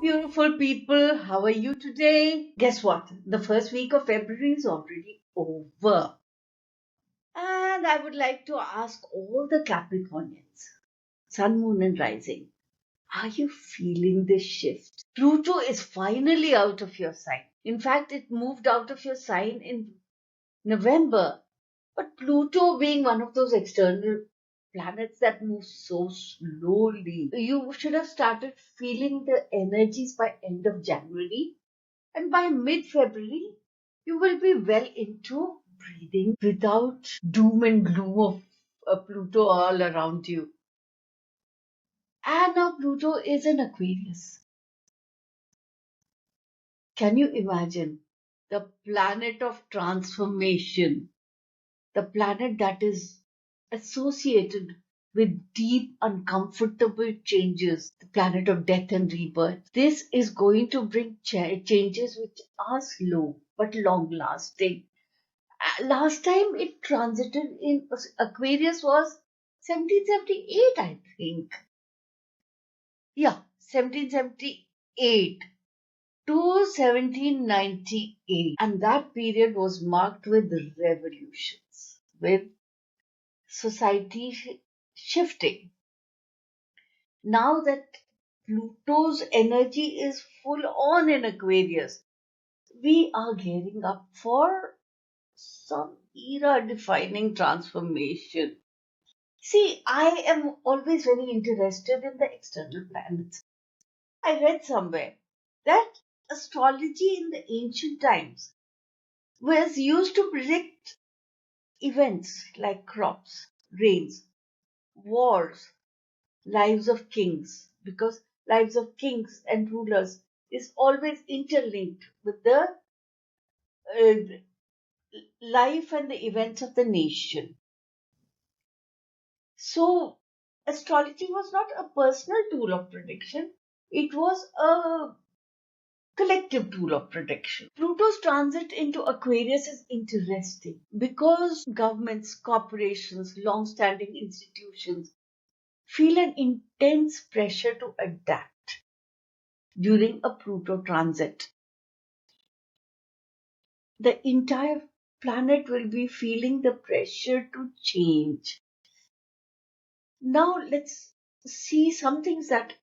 beautiful people. How are you today? Guess what? The first week of February is already over. And I would like to ask all the Capricornians, Sun, Moon, and Rising, are you feeling this shift? Pluto is finally out of your sign. In fact, it moved out of your sign in November. But Pluto being one of those external planets that move so slowly, you should have started feeling the energies by end of January. And by mid-February, you will be well into breathing without doom and gloom of Pluto all around you. And now Pluto is in Aquarius. Can you imagine the planet of transformation, the planet that is associated with deep, uncomfortable changes, the planet of death and rebirth? This is going to bring changes which are slow but long lasting. Last time it transited in Aquarius was 1778, I think. Yeah, 1778 to 1798. And that period was marked with revolutions, with society shifting. Now that Pluto's energy is full on in Aquarius, we are gearing up for some era defining transformation. See, I am always very interested in the external planets. I read somewhere that astrology in the ancient times was used to predict events like crops, rains, wars, lives of kings, because lives of kings and rulers is always interlinked with the uh, life and the events of the nation. So, astrology was not a personal tool of prediction, it was a collective tool of prediction. Pluto's transit into Aquarius is interesting because governments, corporations, long standing institutions feel an intense pressure to adapt during a Pluto transit. The entire planet will be feeling the pressure to change. Now, let's see some things that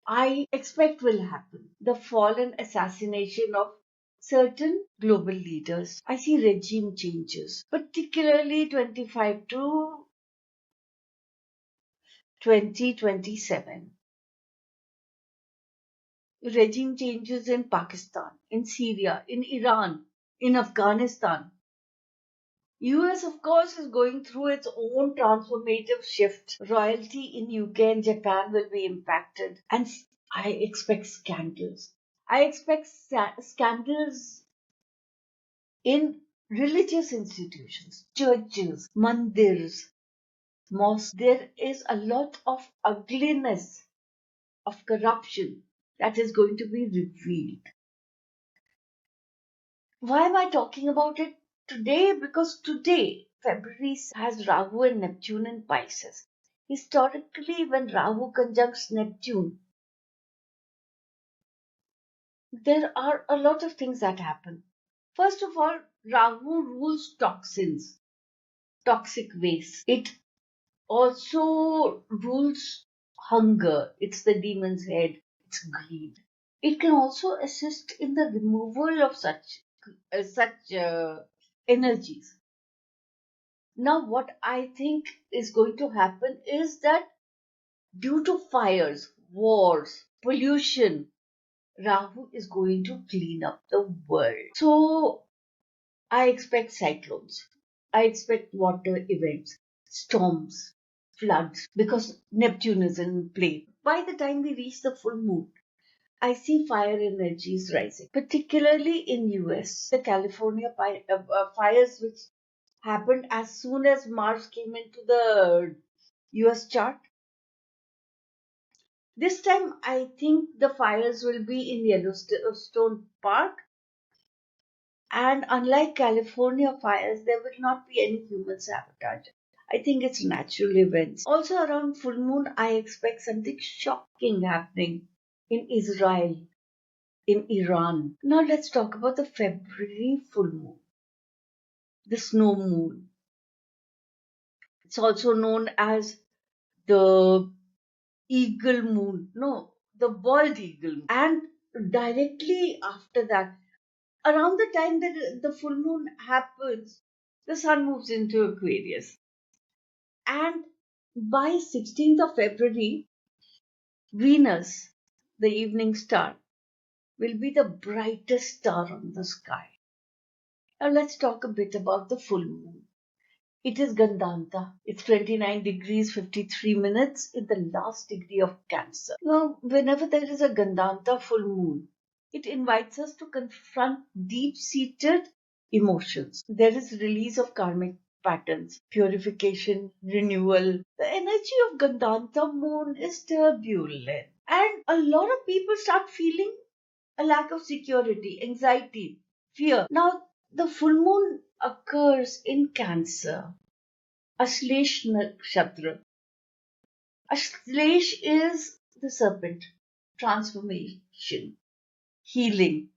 I expect will happen. The fall and assassination of certain global leaders. I see regime changes, particularly 25 to 2027. Regime changes in Pakistan, in Syria, in Iran, in Afghanistan. US, of course, is going through its own transformative shift. Royalty in UK and Japan will be impacted, and I expect scandals. I expect scandals in religious institutions, churches, mandirs, mosques. There is a lot of ugliness, of corruption that is going to be revealed. Why am I talking about it today? Because today, February has Rahu and Neptune in Pisces. Historically, when Rahu conjuncts Neptune, there are a lot of things that happen. First of all, Rahu rules toxins, toxic waste. It also rules hunger. It's the demon's head. It's greed. It can also assist in the removal of such energies. Now, what I think is going to happen is that due to fires, wars, pollution, Rahu is going to clean up the world. So I expect cyclones. I expect water events, storms, floods, because Neptune is in play. By the time we reach the full moon, I see fire energies rising, particularly in US. The California fires, which happened as soon as Mars came into the US chart. This time, I think the fires will be in Yellowstone Park, and unlike California fires, there will not be any human sabotage. I think it's natural events. Also, around full moon, I expect something shocking happening. in Israel, in Iran. Now let's talk about the February full moon, the snow moon. It's also known as the eagle moon. No, the bald eagle moon. And directly after that, around the time that the full moon happens, the sun moves into Aquarius. And by 16th of February, Venus, the evening star, will be the brightest star on the sky. Now let's talk a bit about the full moon. It is Gandanta. It's 29 degrees 53 minutes in the last degree of Cancer. Now, whenever there is a Gandanta full moon, it invites us to confront deep-seated emotions. There is release of karmic patterns, purification, renewal. The energy of Gandanta moon is turbulent. And a lot of people start feeling a lack of security, anxiety, fear. Now, the full moon occurs in Cancer. Ashlesh Nakshatra. Ashlesh is the serpent, transformation, healing.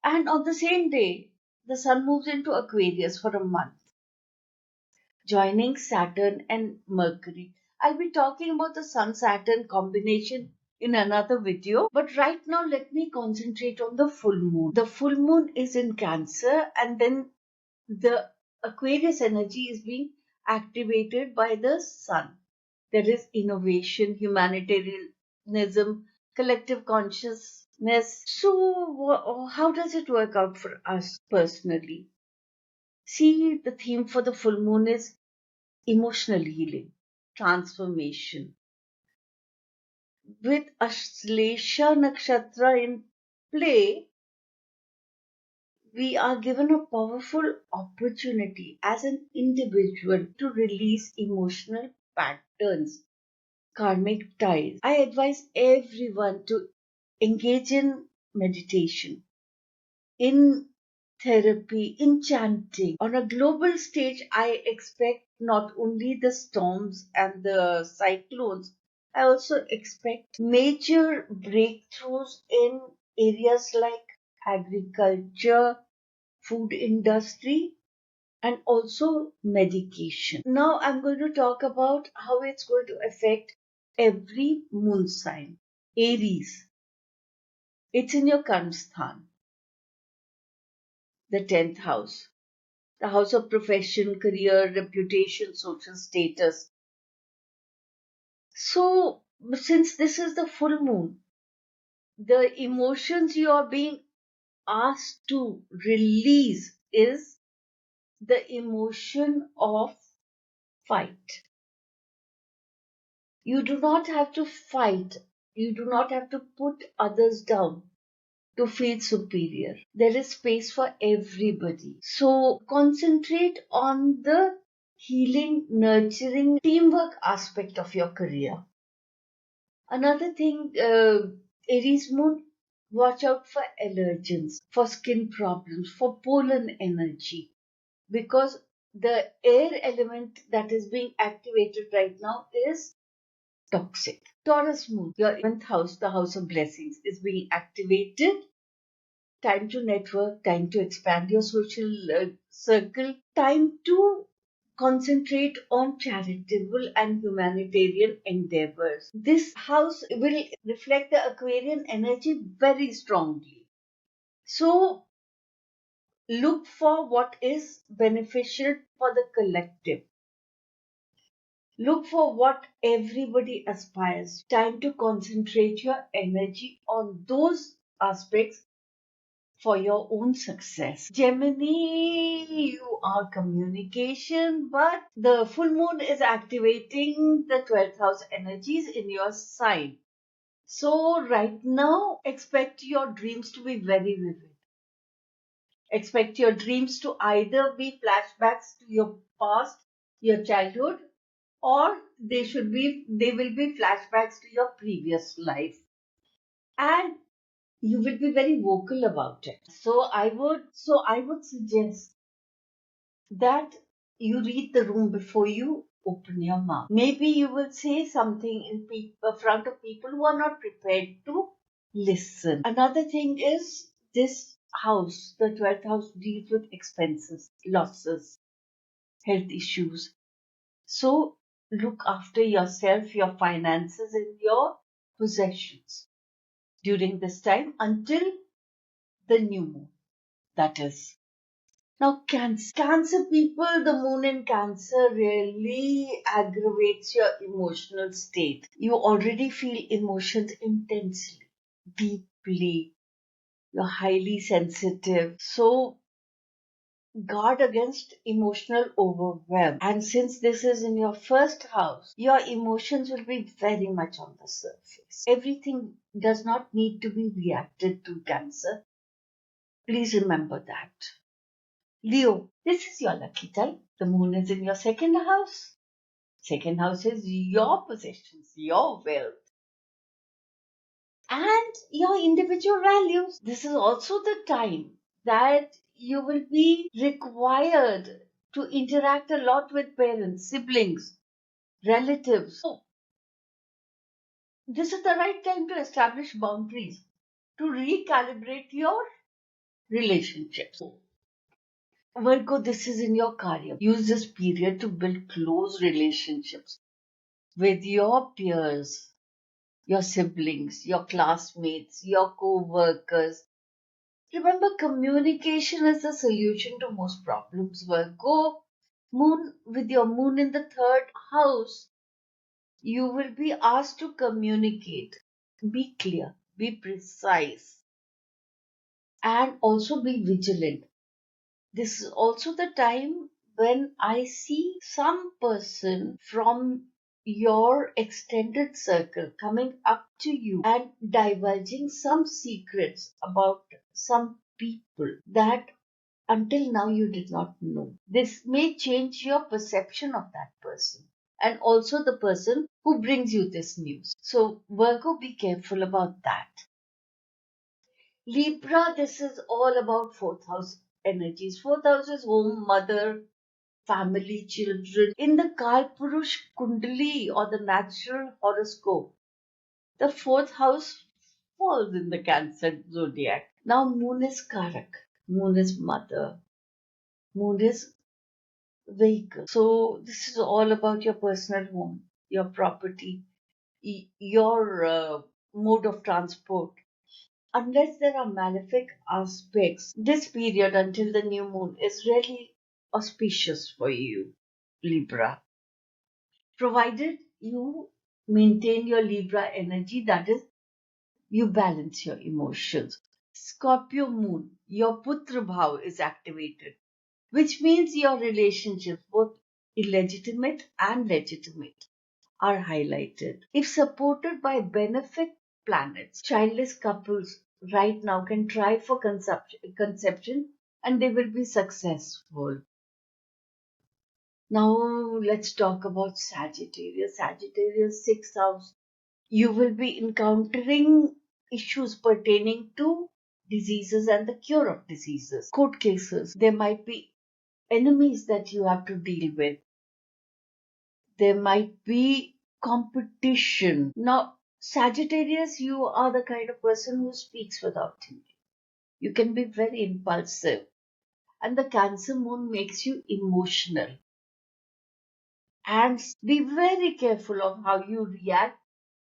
And on the same day, the sun moves into Aquarius for a month, joining Saturn and Mercury. I'll be talking about the Sun Saturn combination in another video, but right now let me concentrate on the full moon. The full moon is in Cancer, and then the Aquarius energy is being activated by the sun. There is innovation, humanitarianism, collective consciousness. So, how does it work out for us personally? See, the theme for the full moon is emotional healing, transformation. With Ashlesha Nakshatra in play, we are given a powerful opportunity as an individual to release emotional patterns, karmic ties. I advise everyone to engage in meditation, in therapy, in chanting. On a global stage, I expect not only the storms and the cyclones, I also expect major breakthroughs in areas like agriculture, food industry, and also medication. Now I'm going to talk about how it's going to affect every moon sign. Aries, it's in your Karmasthan, the 10th house, the house of profession, career, reputation, social status. So, since this is the full moon, the emotions you are being asked to release is the emotion of fight. You do not have to fight. You do not have to put others down to feel superior. There is space for everybody. So concentrate on the healing, nurturing, teamwork aspect of your career. Another thing, Aries moon, watch out for allergens, for skin problems, for pollen energy, because the air element that is being activated right now is toxic. Taurus moon, your 11th house, the house of blessings, is being activated. Time to network, time to expand your social circle, time to concentrate on charitable and humanitarian endeavors. This house will reflect the Aquarian energy very strongly. So, look for what is beneficial for the collective. Look for what everybody aspires. Time to concentrate your energy on those aspects for your own success. Gemini, you are communication, but the full moon is activating the 12th house energies in your sign. So, right now, expect your dreams to be very vivid. Expect your dreams to either be flashbacks to your past, your childhood, or they will be flashbacks to your previous life. And you will be very vocal about it. So I would suggest that you read the room before you open your mouth. Maybe you will say something in front of people who are not prepared to listen. Another thing is this house, the 12th house, deals with expenses, losses, health issues. So look after yourself, your finances, and your possessions during this time until the new moon. That is. Now, Cancer. Cancer people, the moon in Cancer really aggravates your emotional state. You already feel emotions intensely, deeply. You're highly sensitive. So, guard against emotional overwhelm. And since this is in your first house, your emotions will be very much on the surface. Everything does not need to be reacted to, Cancer. Please remember that. Leo, this is your lucky time. The moon is in your second house. Second house is your possessions, your wealth, and your individual values. This is also the time that you will be required to interact a lot with parents, siblings, relatives. So, this is the right time to establish boundaries, to recalibrate your relationships. Virgo, this is in your career. Use this period to build close relationships with your peers, your siblings, your classmates, your co-workers. Remember, communication is the solution to most problems. Virgo, with your moon in the third house, you will be asked to communicate. Be clear, be precise, and also be vigilant. This is also the time when I see some person from your extended circle coming up to you and divulging some secrets about some people that until now you did not know. This may change your perception of that person and also the person who brings you this news. So, Virgo, be careful about that. Libra, this is all about fourth house energies. Fourth house is home, mother, family, children. In the Kalpurush Kundali or the natural horoscope, the fourth house falls in the Cancer zodiac. Now, moon is Karak, moon is mother, moon is vehicle. So, this is all about your personal home, your property, your mode of transport. Unless there are malefic aspects, this period until the new moon is really auspicious for you, Libra. Provided you maintain your Libra energy, that is, you balance your emotions. Scorpio moon, your Putra Bhav is activated, which means your relationships, both illegitimate and legitimate, are highlighted. If supported by benefic planets, childless couples right now can try for conception and they will be successful. Now let's talk about Sagittarius. Sagittarius, sixth house. You will be encountering issues pertaining to diseases and the cure of diseases, court cases. There might be enemies that you have to deal with. There might be competition. Now, Sagittarius, you are the kind of person who speaks without thinking. You can be very impulsive. And the Cancer moon makes you emotional. And be very careful of how you react.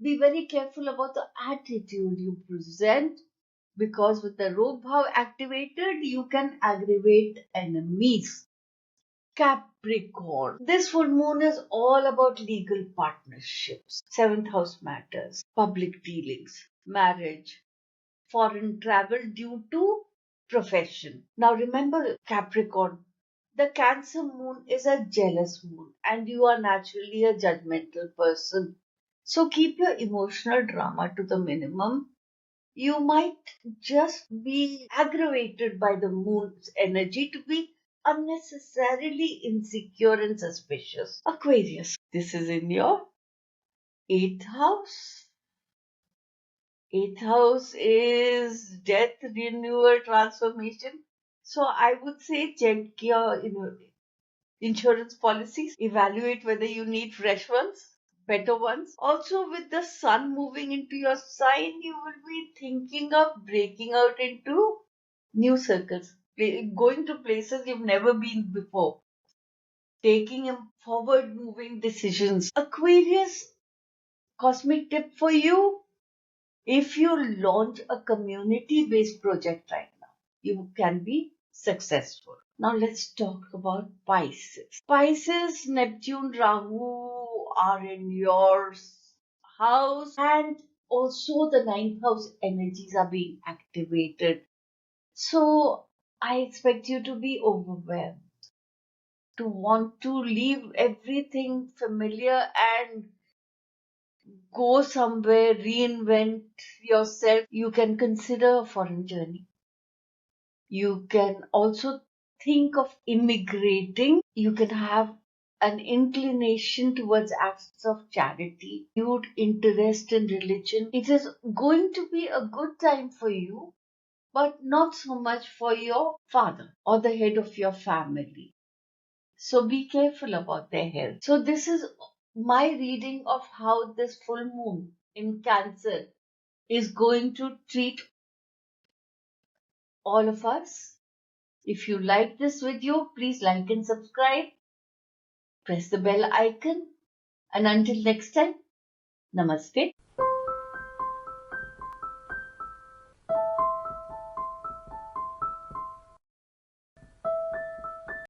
Be very careful about the attitude you present because with the Rogue Bhav activated, you can aggravate enemies. Capricorn. This full moon is all about legal partnerships, seventh house matters, public dealings, marriage, foreign travel due to profession. Now remember, Capricorn, the Cancer moon is a jealous moon and you are naturally a judgmental person. So keep your emotional drama to the minimum. You might just be aggravated by the moon's energy to be unnecessarily insecure and suspicious. Aquarius, this is in your eighth house. Eighth house is death, renewal, transformation. So I would say check your insurance policies. Evaluate whether you need fresh ones, better ones. Also, with the sun moving into your sign, you will be thinking of breaking out into new circles, going to places you've never been before, taking forward moving decisions. Aquarius, cosmic tip for you: if you launch a community based project right now, you can be successful. Now let's talk about Pisces. Pisces, Neptune, Rahu are in your house, and also the ninth house energies are being activated. So I expect you to be overwhelmed, to want to leave everything familiar and go somewhere, reinvent yourself. You can consider a foreign journey. You can also think of immigrating. You can have an inclination towards acts of charity, huge interest in religion. It is going to be a good time for you, but not so much for your father or the head of your family. So be careful about their health. So this is my reading of how this full moon in Cancer is going to treat all of us. If you like this video, please like and subscribe. Press the bell icon. And until next time, namaste.